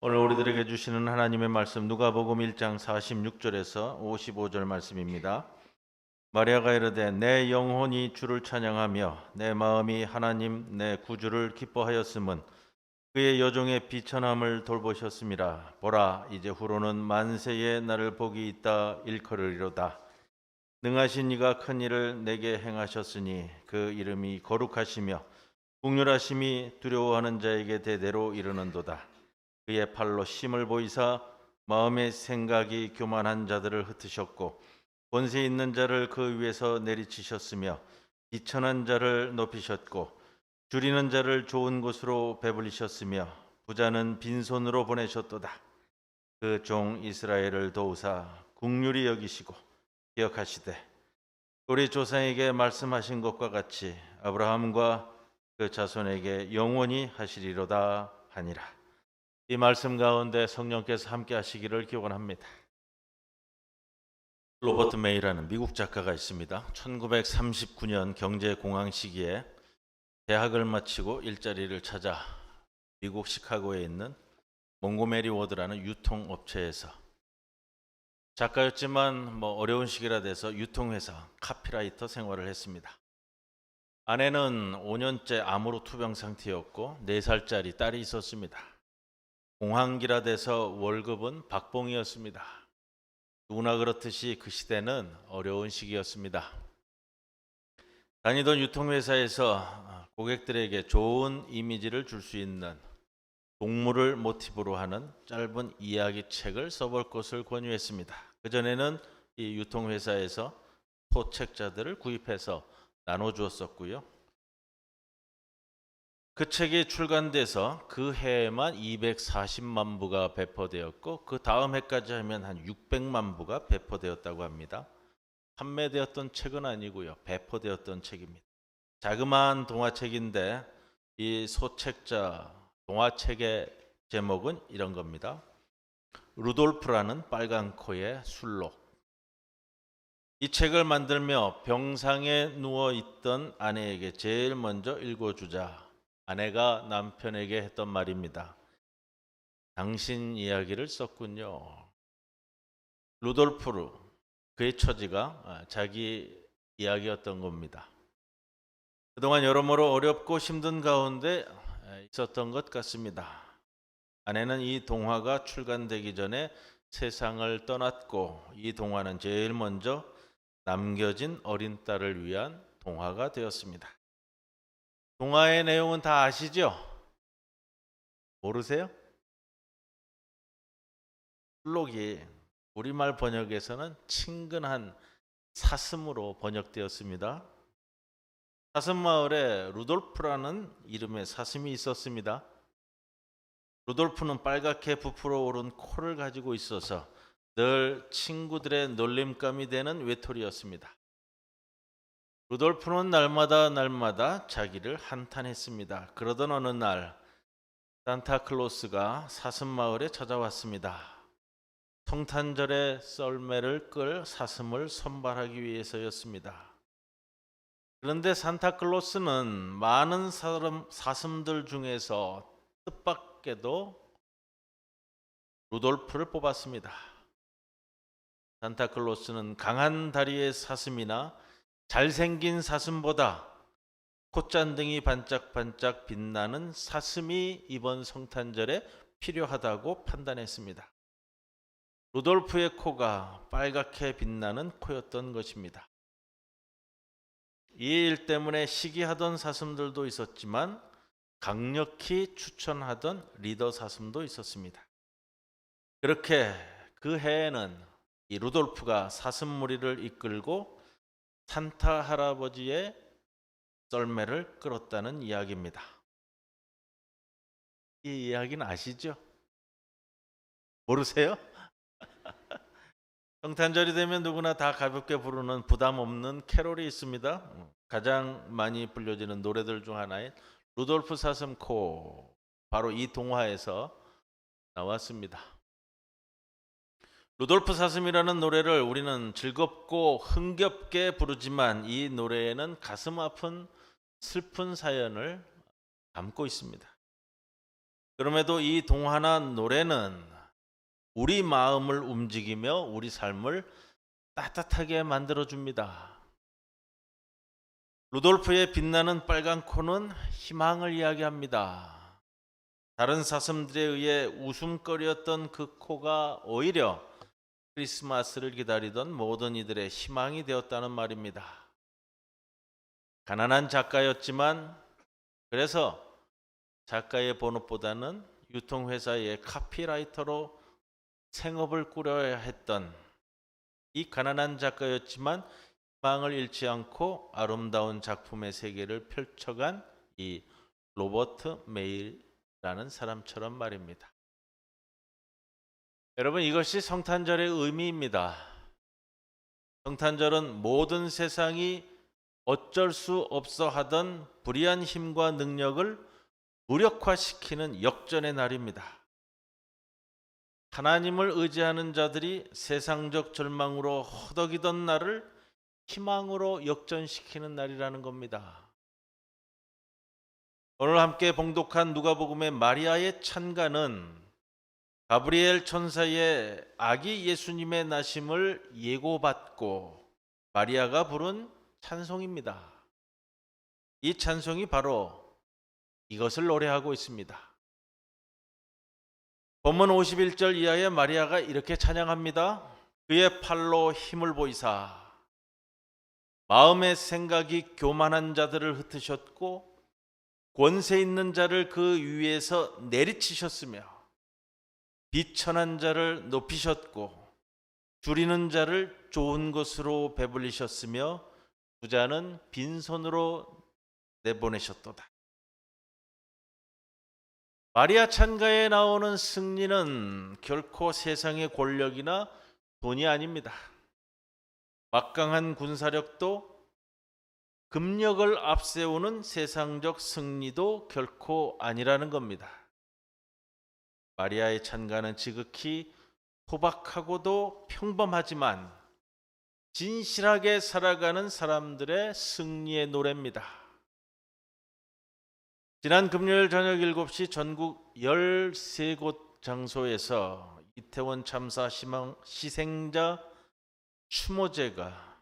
오늘 우리들에게 주시는 하나님의 말씀 누가복음 1장 46절에서 55절 말씀입니다. 마리아가 이르되 내 영혼이 주를 찬양하며 내 마음이 하나님 내 구주를 기뻐하였음은 그의 여종의 비천함을 돌보셨음이라. 보라 이제 후로는 만세에 나를 복이 있다 일컬으리로다. 능하신 이가 큰 일을 내게 행하셨으니 그 이름이 거룩하시며 국률하심이 두려워하는 자에게 대대로 이르는도다. 그의 팔로 힘을 보이사 마음의 생각이 교만한 자들을 흩으셨고 권세 있는 자를 그 위에서 내리치셨으며 비천한 자를 높이셨고 줄이는 자를 좋은 곳으로 배불리셨으며 부자는 빈손으로 보내셨도다. 그 종 이스라엘을 도우사 국률이 여기시고 기억하시되 우리 조상에게 말씀하신 것과 같이 아브라함과 그 자손에게 영원히 하시리로다 하니라. 이 말씀 가운데 성령께서 함께 하시기를 기원합니다. 로버트 메이라는 미국 작가가 있습니다. 1939년 경제공황 시기에 대학을 마치고 일자리를 찾아 미국 시카고에 있는 몽고메리 워드라는 유통업체에서 작가였지만 어려운 시기라 돼서 유통회사 카피라이터 생활을 했습니다. 아내는 5년째 암으로 투병 상태였고 4살짜리 딸이 있었습니다. 공황기라 돼서 월급은 박봉이었습니다. 누구나 그렇듯이 그 시대는 어려운 시기였습니다. 다니던 유통회사에서 고객들에게 좋은 이미지를 줄 수 있는 동물을 모티브로 하는 짧은 이야기책을 써볼 것을 권유했습니다. 그전에는 이 유통회사에서 소책자들을 구입해서 나눠주었었고요. 그 책이 출간돼서 그 해에만 240만 부가 배포되었고 그 다음 해까지 하면 한 600만 부가 배포되었다고 합니다. 판매되었던 책은 아니고요. 배포되었던 책입니다. 자그마한 동화책인데 이 소책자 동화책의 제목은 이런 겁니다. 루돌프라는 빨간 코의 술록. 이 책을 만들며 병상에 누워있던 아내에게 제일 먼저 읽어주자 아내가 남편에게 했던 말입니다. 당신 이야기를 썼군요. 루돌프, 그의 처지가 자기 이야기였던 겁니다. 그동안 여러모로 어렵고 힘든 가운데 있었던 것 같습니다. 아내는 이 동화가 출간되기 전에 세상을 떠났고 이 동화는 제일 먼저 남겨진 어린 딸을 위한 동화가 되었습니다. 동화의 내용은 다 아시죠? 모르세요? 술록이 우리말 번역에서는 친근한 사슴으로 번역되었습니다. 사슴마을에 루돌프라는 이름의 사슴이 있었습니다. 루돌프는 빨갛게 부풀어 오른 코를 가지고 있어서 늘 친구들의 놀림감이 되는 외톨이였습니다. 루돌프는 날마다 자기를 한탄했습니다. 그러던 어느 날 산타클로스가 사슴마을에 찾아왔습니다. 성탄절에 썰매를 끌 사슴을 선발하기 위해서였습니다. 그런데 산타클로스는 많은 사슴들 중에서 뜻밖에도 루돌프를 뽑았습니다. 산타클로스는 강한 다리의 사슴이나 잘생긴 사슴보다 콧잔등이 반짝반짝 빛나는 사슴이 이번 성탄절에 필요하다고 판단했습니다. 루돌프의 코가 빨갛게 빛나는 코였던 것입니다. 이 일 때문에 시기하던 사슴들도 있었지만 강력히 추천하던 리더 사슴도 있었습니다. 그렇게 그 해에는 이 루돌프가 사슴 무리를 이끌고 산타 할아버지의 썰매를 끌었다는 이야기입니다. 이 이야기는 아시죠? 모르세요? 성탄절이 되면 누구나 다 가볍게 부르는 부담 없는 캐롤이 있습니다. 가장 많이 불려지는 노래들 중 하나인 루돌프 사슴코, 바로 이 동화에서 나왔습니다. 루돌프 사슴이라는 노래를 우리는 즐겁고 흥겹게 부르지만 이 노래에는 가슴 아픈 슬픈 사연을 담고 있습니다. 그럼에도 이 동화나 노래는 우리 마음을 움직이며 우리 삶을 따뜻하게 만들어줍니다. 루돌프의 빛나는 빨간 코는 희망을 이야기합니다. 다른 사슴들에 의해 웃음거리였던 그 코가 오히려 크리스마스를 기다리던 모든 이들의 희망이 되었다는 말입니다. 가난한 작가였지만 그래서 작가의 본업보다는 유통회사의 카피라이터로 생업을 꾸려야 했던 이 가난한 작가였지만 희망을 잃지 않고 아름다운 작품의 세계를 펼쳐간 이 로버트 메이라는 사람처럼 말입니다. 여러분, 이것이 성탄절의 의미입니다. 성탄절은 모든 세상이 어쩔 수 없어 하던 불의한 힘과 능력을 무력화시키는 역전의 날입니다. 하나님을 의지하는 자들이 세상적 절망으로 허덕이던 날을 희망으로 역전시키는 날이라는 겁니다. 오늘 함께 봉독한 누가복음의 마리아의 찬가는 가브리엘 천사의 아기 예수님의 나심을 예고받고 마리아가 부른 찬송입니다. 이 찬송이 바로 이것을 노래하고 있습니다. 본문 51절 이하에 마리아가 이렇게 찬양합니다. 그의 팔로 힘을 보이사 마음의 생각이 교만한 자들을 흩으셨고 권세 있는 자를 그 위에서 내리치셨으며 비천한 자를 높이셨고 줄이는 자를 좋은 것으로 배불리셨으며 부자는 빈손으로 내보내셨도다. 마리아 찬가에 나오는 승리는 결코 세상의 권력이나 돈이 아닙니다. 막강한 군사력도 금력을 앞세우는 세상적 승리도 결코 아니라는 겁니다. 마리아의 찬가는 지극히 소박하고도 평범하지만 진실하게 살아가는 사람들의 승리의 노래입니다. 지난 금요일 저녁 7시 전국 13곳 장소에서 이태원 참사 희생자 추모제가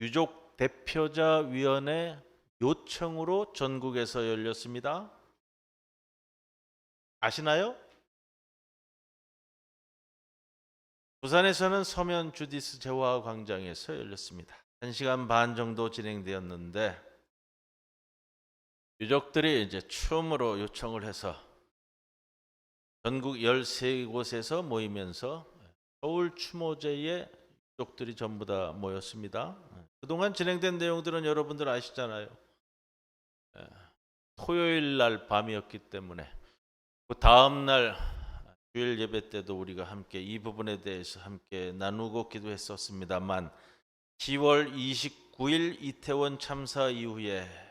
유족 대표자 위원회 요청으로 전국에서 열렸습니다. 아시나요? 부산에서는 서면 주디스 재화 광장에서 열렸습니다. 1시간 반 정도 진행되었는데 유족들이 이제 추모로 요청을 해서 전국 13곳에서 모이면서 서울 추모제에 유족들이 전부 다 모였습니다. 그동안 진행된 내용들은 여러분들 아시잖아요. 토요일 날 밤이었기 때문에 그 다음 날 주일 예배 때도 우리가 함께 이 부분에 대해서 함께 나누고 기도했었습니다만 10월 29일 이태원 참사 이후에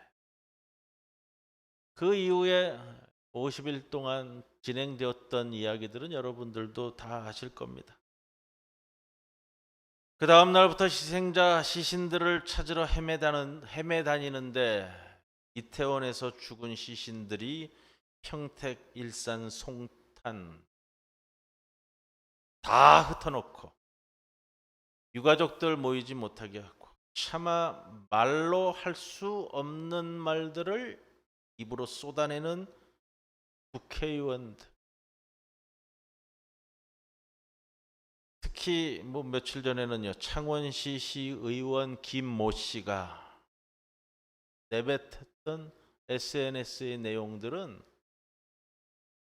그 이후에 50일 동안 진행되었던 이야기들은 여러분들도 다 아실 겁니다. 그 다음 날부터 희생자 시신들을 찾으러 헤매다니는데 이태원에서 죽은 시신들이 평택, 일산, 송탄 다 흩어놓고 유가족들 모이지 못하게 하고 차마 말로 할 수 없는 말들을 입으로 쏟아내는 국회의원들, 특히 며칠 전에는요 창원시 시의원 김모 씨가 내뱉었던 SNS의 내용들은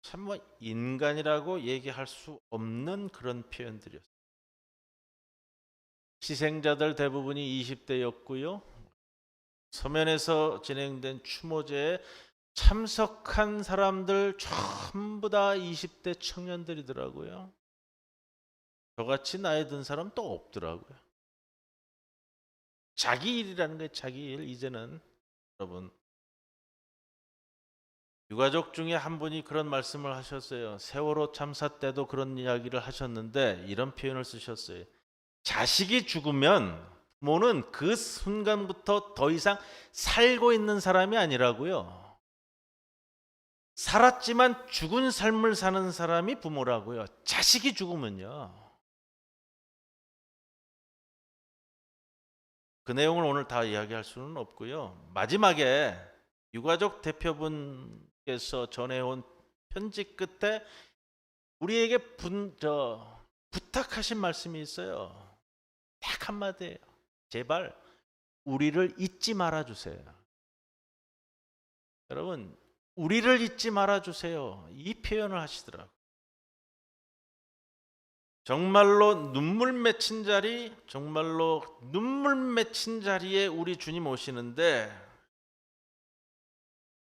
참 인간이라고 얘기할 수 없는 그런 표현들이었어요. 희생자들 대부분이 20대였고요. 서면에서 진행된 추모제에 참석한 사람들 전부 다 20대 청년들이더라고요. 저같이 나이 든 사람 또 없더라고요. 자기 일이라는 게 자기 일. 이제는 여러분 유가족 중에 한 분이 그런 말씀을 하셨어요. 세월호 참사 때도 그런 이야기를 하셨는데 이런 표현을 쓰셨어요. 자식이 죽으면 부모는 그 순간부터 더 이상 살고 있는 사람이 아니라고요. 살았지만 죽은 삶을 사는 사람이 부모라고요. 자식이 죽으면요. 그 내용을 오늘 다 이야기할 수는 없고요. 마지막에 유가족 대표분께서 전해온 편지 끝에 우리에게 부탁하신 말씀이 있어요. 딱 한마디예요. 제발 우리를 잊지 말아주세요. 여러분, 우리를 잊지 말아주세요. 이 표현을 하시더라고요. 정말로 눈물 맺힌 자리, 정말로 눈물 맺힌 자리에 우리 주님 오시는데,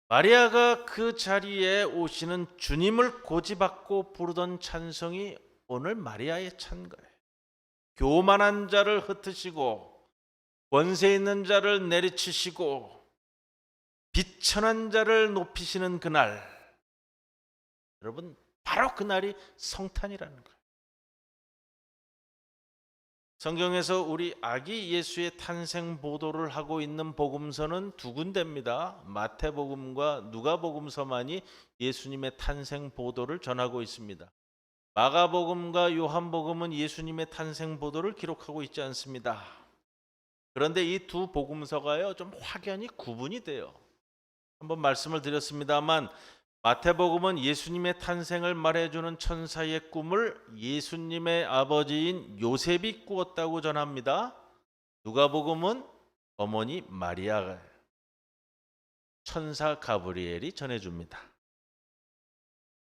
마리아가 그 자리에 오시는 주님을 고집받고 부르던 찬송이 오늘 마리아의 찬 거예요. 교만한 자를 흩으시고 권세 있는 자를 내리치시고 비천한 자를 높이시는 그날, 여러분, 바로 그날이 성탄이라는 거예요. 성경에서 우리 아기 예수의 탄생 보도를 하고 있는 복음서는 두 군데입니다. 마태복음과 누가복음서만이 예수님의 탄생 보도를 전하고 있습니다. 마가복음과 요한복음은 예수님의 탄생 보도를 기록하고 있지 않습니다. 그런데 이 두 복음서가요, 좀 확연히 구분이 돼요. 한번 말씀을 드렸습니다만, 마태복음은 예수님의 탄생을 말해주는 천사의 꿈을 예수님의 아버지인 요셉이 꾸었다고 전합니다. 누가복음은 어머니 마리아가, 천사 가브리엘이 전해줍니다.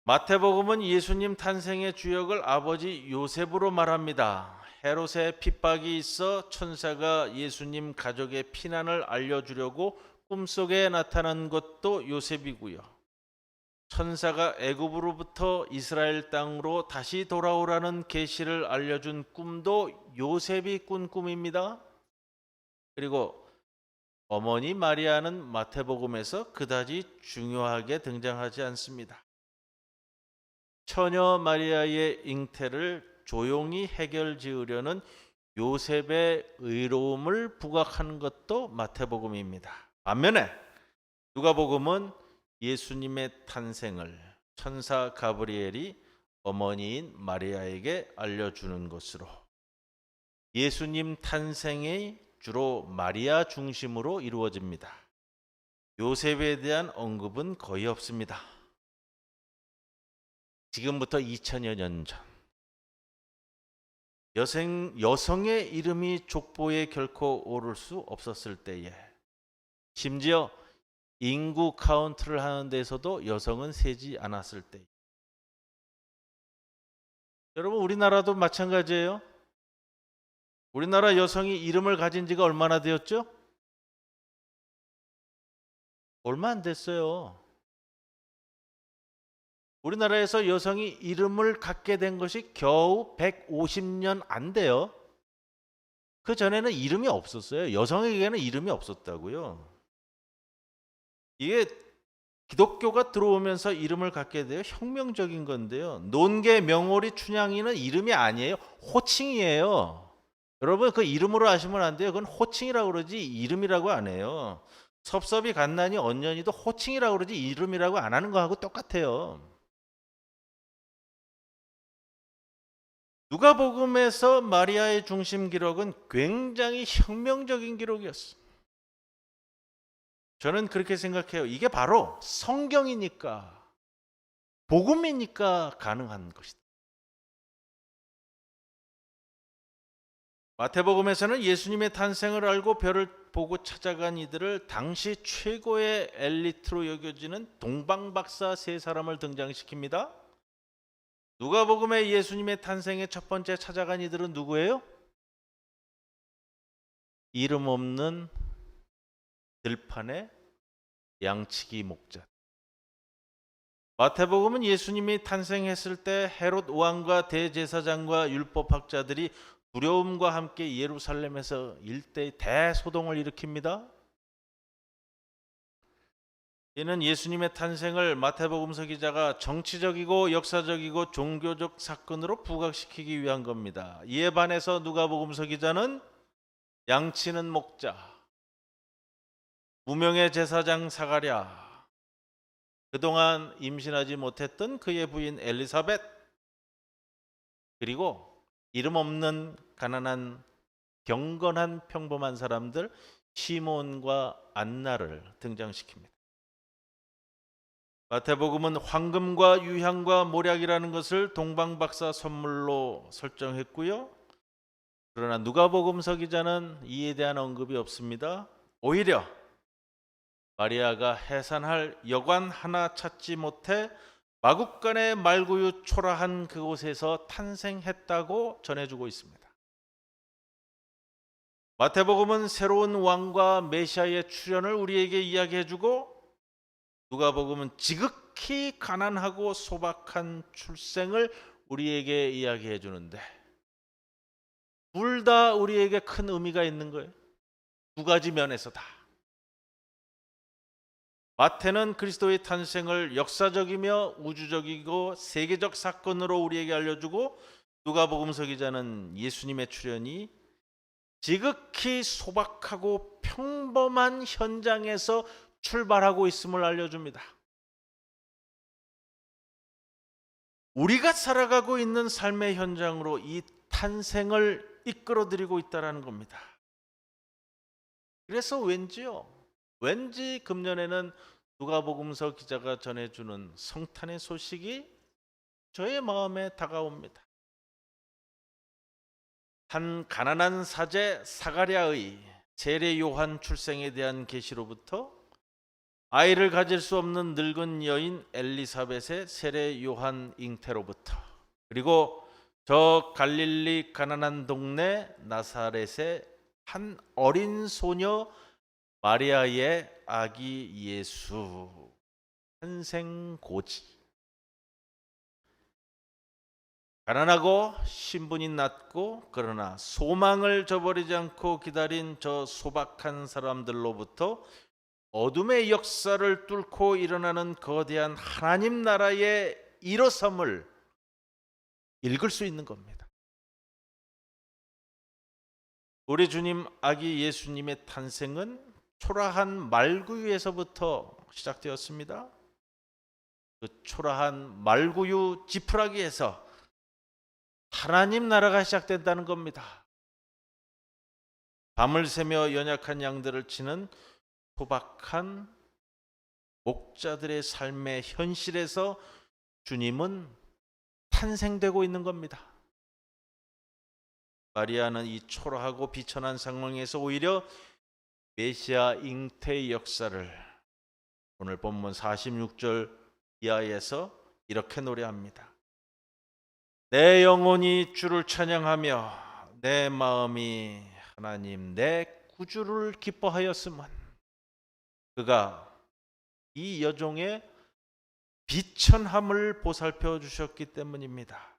마태복음은 예수님 탄생의 주역을 아버지 요셉으로 말합니다. 헤롯의 핍박이 있어 천사가 예수님 가족의 피난을 알려주려고 꿈속에 나타난 것도 요셉이고요. 천사가 애굽으로부터 이스라엘 땅으로 다시 돌아오라는 계시를 알려준 꿈도 요셉이 꾼 꿈입니다. 그리고 어머니 마리아는 마태복음에서 그다지 중요하게 등장하지 않습니다. 처녀 마리아의 잉태를 조용히 해결지으려는 요셉의 의로움을 부각하는 것도 마태복음입니다. 반면에 누가복음은 예수님의 탄생을 천사 가브리엘이 어머니인 마리아에게 알려주는 것으로 예수님 탄생이 주로 마리아 중심으로 이루어집니다. 요셉에 대한 언급은 거의 없습니다. 지금부터 2000여 년 전, 여성의 이름이 족보에 결코 오를 수 없었을 때에, 심지어 인구 카운트를 하는 데서도 여성은 세지 않았을 때, 여러분, 우리나라도 마찬가지예요. 우리나라 여성이 이름을 가진 지가 얼마나 되었죠? 얼마 안 됐어요. 우리나라에서 여성이 이름을 갖게 된 것이 겨우 150년 안 돼요. 그 전에는 이름이 없었어요. 여성에게는 이름이 없었다고요. 이게 기독교가 들어오면서 이름을 갖게 돼요. 혁명적인 건데요. 논개, 명오리, 춘향이는 이름이 아니에요. 호칭이에요. 여러분, 그 이름으로 아시면 안 돼요. 그건 호칭이라고 그러지 이름이라고 안 해요. 섭섭이, 갓난이, 언년이도 호칭이라고 그러지 이름이라고 안 하는 거하고 똑같아요. 누가복음에서 마리아의 중심 기록은 굉장히 혁명적인 기록이었어요. 저는 그렇게 생각해요. 이게 바로 성경이니까, 복음이니까 가능한 것이다. 마태복음에서는 예수님의 탄생을 알고 별을 보고 찾아간 이들을 당시 최고의 엘리트로 여겨지는 동방박사 세 사람을 등장시킵니다. 누가복음에 예수님의 탄생의 첫 번째 찾아간 이들은 누구예요? 이름 없는 들판의 양치기 목자. 마태복음은 예수님이 탄생했을 때 헤롯 왕과 대제사장과 율법학자들이 두려움과 함께 예루살렘에서 일대의 대소동을 일으킵니다. 이는 예수님의 탄생을 마태복음서 기자가 정치적이고 역사적이고 종교적 사건으로 부각시키기 위한 겁니다. 이에 반해서 누가복음서 기자는 양치는 목자, 무명의 제사장 사가랴, 그동안 임신하지 못했던 그의 부인 엘리사벳, 그리고 이름 없는 가난한 경건한 평범한 사람들 시몬과 안나를 등장시킵니다. 마태복음은 황금과 유향과 몰약이라는 것을 동방박사 선물로 설정했고요. 그러나 누가복음서 기자는 이에 대한 언급이 없습니다. 오히려 마리아가 해산할 여관 하나 찾지 못해 마국간의 말구유 초라한 그곳에서 탄생했다고 전해주고 있습니다. 마태복음은 새로운 왕과 메시아의 출현을 우리에게 이야기해주고, 누가복음은 지극히 가난하고 소박한 출생을 우리에게 이야기해주는데, 둘 다 우리에게 큰 의미가 있는 거예요. 두 가지 면에서 다. 마태는 그리스도의 탄생을 역사적이며 우주적이고 세계적 사건으로 우리에게 알려주고, 누가복음서 기자는 예수님의 출현이 지극히 소박하고 평범한 현장에서 출발하고 있음을 알려줍니다. 우리가 살아가고 있는 삶의 현장으로 이 탄생을 이끌어드리고 있다는 겁니다. 그래서 왠지 금년에는 누가복음서 기자가 전해주는 성탄의 소식이 저의 마음에 다가옵니다. 한 가난한 사제 사가랴의 세례 요한 출생에 대한 계시로부터 아이를 가질 수 없는 늙은 여인 엘리사벳의 세례 요한 잉태로부터, 그리고 저 갈릴리 가난한 동네 나사렛의 한 어린 소녀 마리아의 아기 예수 탄생고지, 가난하고 신분이 낮고 그러나 소망을 저버리지 않고 기다린 저 소박한 사람들로부터 어둠의 역사를 뚫고 일어나는 거대한 하나님 나라의 일어섬을 읽을 수 있는 겁니다. 우리 주님 아기 예수님의 탄생은 초라한 말구유에서부터 시작되었습니다. 그 초라한 말구유 지푸라기에서 하나님 나라가 시작된다는 겁니다. 밤을 새며 연약한 양들을 치는 소박한 목자들의 삶의 현실에서 주님은 탄생되고 있는 겁니다. 마리아는 이 초라하고 비천한 상황에서 오히려 메시아 잉태의 역사를 오늘 본문 46절 이하에서 이렇게 노래합니다. 내 영혼이 주를 찬양하며 내 마음이 하나님 내 구주를 기뻐하였으면, 그가 이 여종의 비천함을 보살펴 주셨기 때문입니다.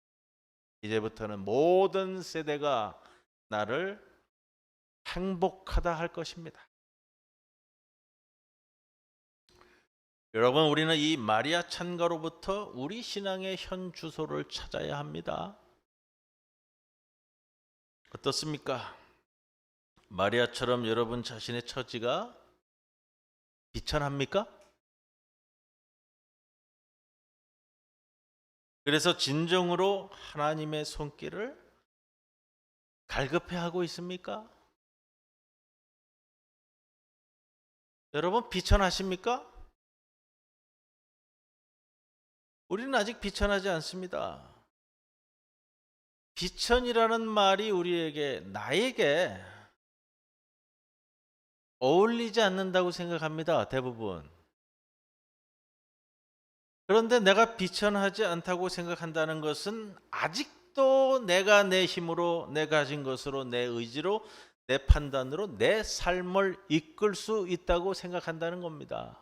이제부터는 모든 세대가 나를 행복하다 할 것입니다. 여러분, 우리는 이 마리아 찬가로부터 우리 신앙의 현 주소를 찾아야 합니다. 어떻습니까? 마리아처럼 여러분 자신의 처지가 비천합니까? 그래서 진정으로 하나님의 손길을 갈급해하고 있습니까? 여러분 비천하십니까? 우리는 아직 비천하지 않습니다. 비천이라는 말이 나에게 어울리지 않는다고 생각합니다. 대부분. 그런데 내가 비천하지 않다고 생각한다는 것은 아직도 내가 내 힘으로, 내 가진 것으로, 내 의지로, 내 판단으로 내 삶을 이끌 수 있다고 생각한다는 겁니다.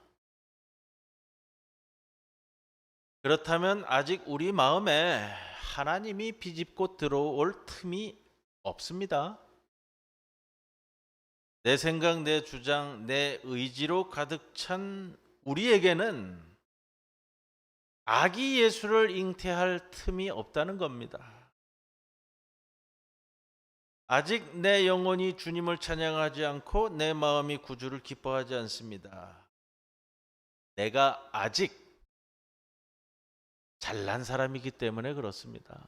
그렇다면 아직 우리 마음에 하나님이 비집고 들어올 틈이 없습니다. 내 생각, 내 주장, 내 의지로 가득 찬 우리에게는 아기 예수를 잉태할 틈이 없다는 겁니다. 아직 내 영혼이 주님을 찬양하지 않고 내 마음이 구주를 기뻐하지 않습니다. 내가 아직 잘난 사람이기 때문에 그렇습니다.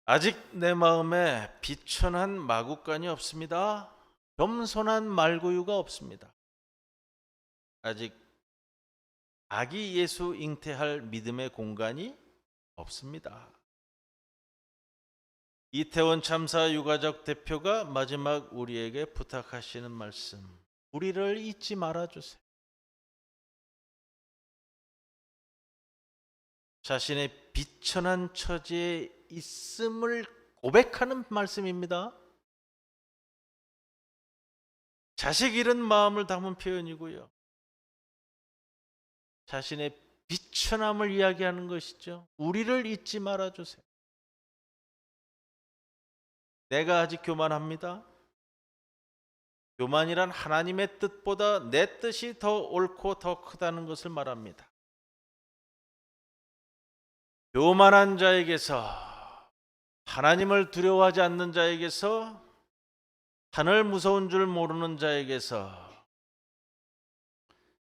아직 내 마음에 비천한 마구간이 없습니다. 겸손한 말구유가 없습니다. 아직 아기 예수 잉태할 믿음의 공간이 없습니다. 이태원 참사 유가족 대표가 마지막 우리에게 부탁하시는 말씀, 우리를 잊지 말아주세요. 자신의 비천한 처지에 있음을 고백하는 말씀입니다. 자식 잃은 마음을 담은 표현이고요. 자신의 비천함을 이야기하는 것이죠. 우리를 잊지 말아주세요. 내가 아직 교만합니다. 교만이란 하나님의 뜻보다 내 뜻이 더 옳고 더 크다는 것을 말합니다. 교만한 자에게서, 하나님을 두려워하지 않는 자에게서, 하늘 무서운 줄 모르는 자에게서,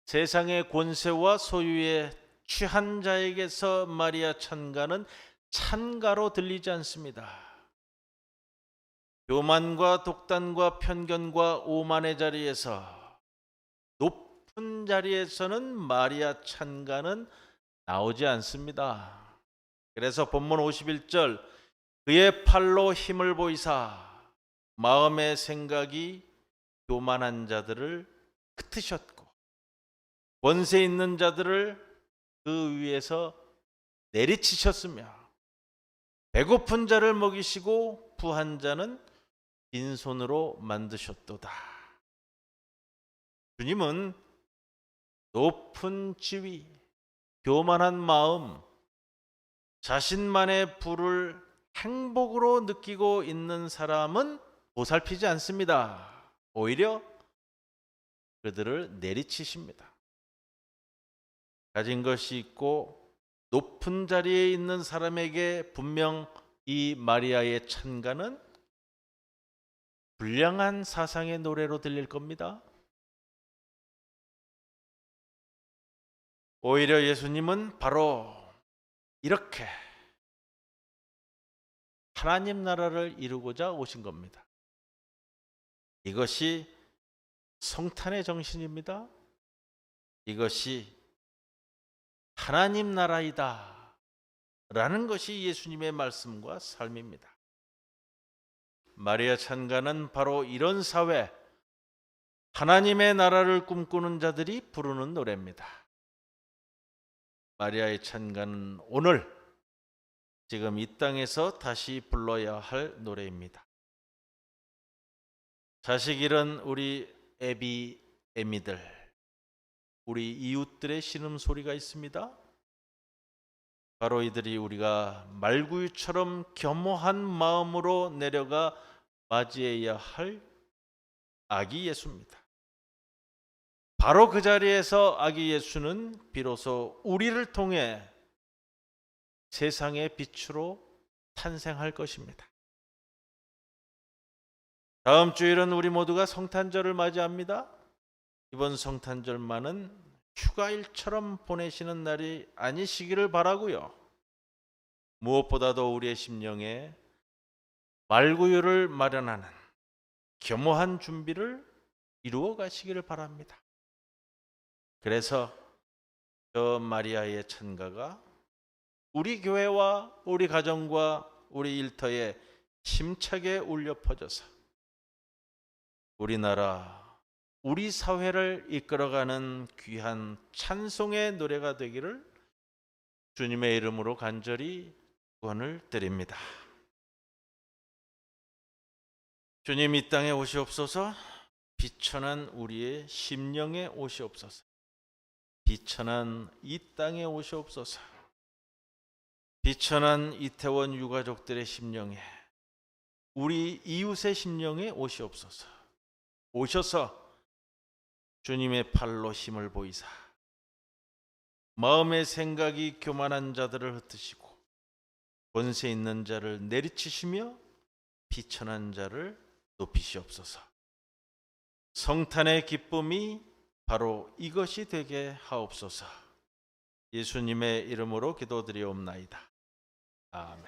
세상의 권세와 소유에 취한 자에게서 마리아 찬가는 찬가로 들리지 않습니다. 교만과 독단과 편견과 오만의 자리에서, 높은 자리에서는 마리아 찬가는 나오지 않습니다. 그래서 본문 51절, 그의 팔로 힘을 보이사 마음의 생각이 교만한 자들을 흩으셨고 권세 있는 자들을 그 위에서 내리치셨으며 배고픈 자를 먹이시고 부한 자는 빈손으로 만드셨도다. 주님은 높은 지위, 교만한 마음, 자신만의 부를 행복으로 느끼고 있는 사람은 보살피지 않습니다. 오히려 그들을 내리치십니다. 가진 것이 있고 높은 자리에 있는 사람에게 분명 이 마리아의 찬가는 불량한 사상의 노래로 들릴 겁니다. 오히려 예수님은 바로 이렇게 하나님 나라를 이루고자 오신 겁니다. 이것이 성탄의 정신입니다. 이것이 하나님 나라이다 라는 것이 예수님의 말씀과 삶입니다. 마리아 찬가는 바로 이런 사회, 하나님의 나라를 꿈꾸는 자들이 부르는 노래입니다. 마리아의 찬가는 오늘 지금 이 땅에서 다시 불러야 할 노래입니다. 자식 잃은 우리 애미들, 우리 이웃들의 신음소리가 있습니다. 바로 이들이 우리가 말구유처럼 겸허한 마음으로 내려가 맞이해야 할 아기 예수입니다. 바로 그 자리에서 아기 예수는 비로소 우리를 통해 세상의 빛으로 탄생할 것입니다. 다음 주일은 우리 모두가 성탄절을 맞이합니다. 이번 성탄절만은 휴가일처럼 보내시는 날이 아니시기를 바라고요. 무엇보다도 우리의 심령에 말구유를 마련하는 겸허한 준비를 이루어 가시기를 바랍니다. 그래서 저 마리아의 찬가가 우리 교회와 우리 가정과 우리 일터에 힘차게 울려 퍼져서 우리나라, 우리 사회를 이끌어가는 귀한 찬송의 노래가 되기를 주님의 이름으로 간절히 구원을 드립니다. 주님 이 땅에 오시옵소서. 비천한 우리의 심령에 오시옵소서. 비천한 이 땅에 오시옵소서. 비천한 이태원 유가족들의 심령에, 우리 이웃의 심령에 오시옵소서. 오셔서 주님의 팔로 힘을 보이사 마음의 생각이 교만한 자들을 흩으시고 권세 있는 자를 내리치시며 비천한 자를 높이시옵소서. 성탄의 기쁨이 바로 이것이 되게 하옵소서. 예수님의 이름으로 기도드리옵나이다. 아멘.